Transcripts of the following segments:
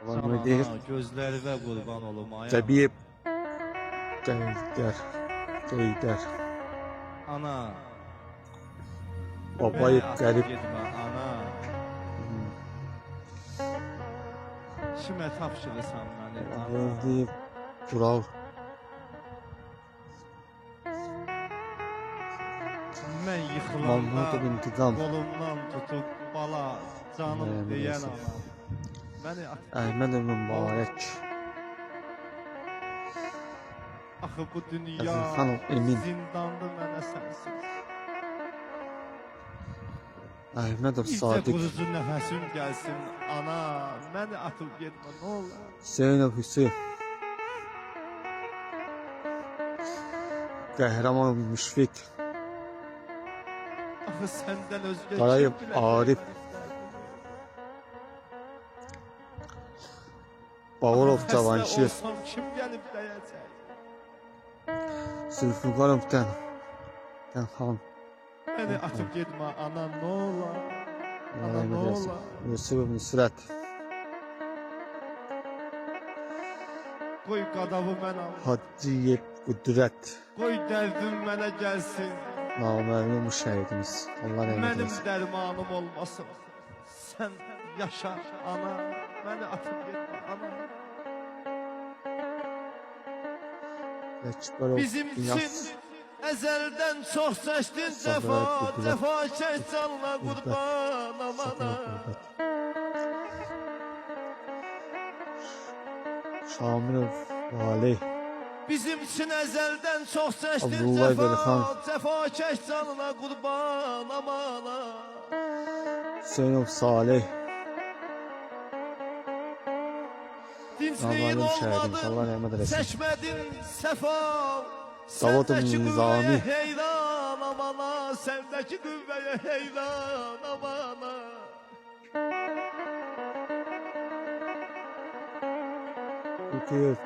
Sana değil. gözlerine kurban olum ayağım. Tabii Geyder. Ana. Babayı beni atıp garip. gitme ana. Kime tapşırırsan beni ana. Verdiği kural. Ben Mahmut yıkılanda intikam. kolumdan tutup bala canım diyen ana. Beni atıp Ahmet mübarek. Axı bu dünya Xanım emin. zindandı mənə sənsiz. Ahmet İzə Sadık. qurucu nəfəsim gəlsin ana. Məni atıb getmə nə olur. Zeynep Hüseyin. Kahraman Müşfik. Axı səndən özgə Qarayıb kim bilə Arif. Bağırov Xəstə Cavanşir. olsam kim gəlib dəyəcək? Zülfüqarov Tenhan. Məni atıb getmə ana nə olar. Ana nə Ahmet olar. Yusuf Nusret. Qoy qadavı mən alım. Hacıyev Kudret. Qoy dərdim mənə gəlsin. Namərli müşahidimiz. Allah rahmet Mənim eylesin. dərmanım olmasın. Sən yaşa ana. Məni atıb getmə ana. Lekbarov Bizim İlyas. için ezelden çok seçtin Sabret, cefa. Kudret. Cefa çek canla kurban amana. Şamilov Vali. Bizim için ezelden çok seçtin Abdullah cefa. Veliхан. Cefa çek canla kurban amana. Hüseyinov Salih. Dinçliğin Namərli müşahidimiz. Allah olmadı. rahmet eylesin. Seçmedin sefa. Davud'un Sendeki nizami. kuvveye heyran amana. Sendeki kuvveye heyran amana. Hüküyet.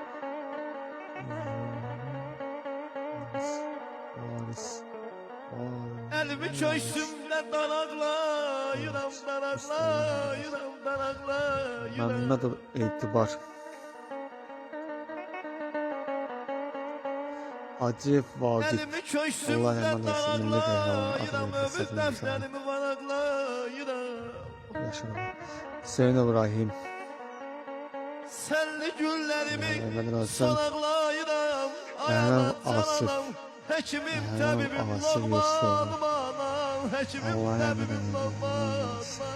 Varis. Elimi köşümdə daraqlayıram, daraqlayıram, daraqlayıram. Mehmetov İtibar. Hacıyev Vagip. Elimi Allah köşümdə emanet olsun, milli qəhrəman, daraqlayıram, adını ömür bildirsin dəftərimi varaqlayıram. Yaşarım. Hüseyin İbrahim. Sənli güllərimi Mehmet Hasan. soraqlayıram, Mehmet ayanan Asif. cananam. Həkimim, Mehmet təbibim, Asif Loğman, Yusuf. manam. Həkimim, Allah təbibim, emanet Loğman, olsun.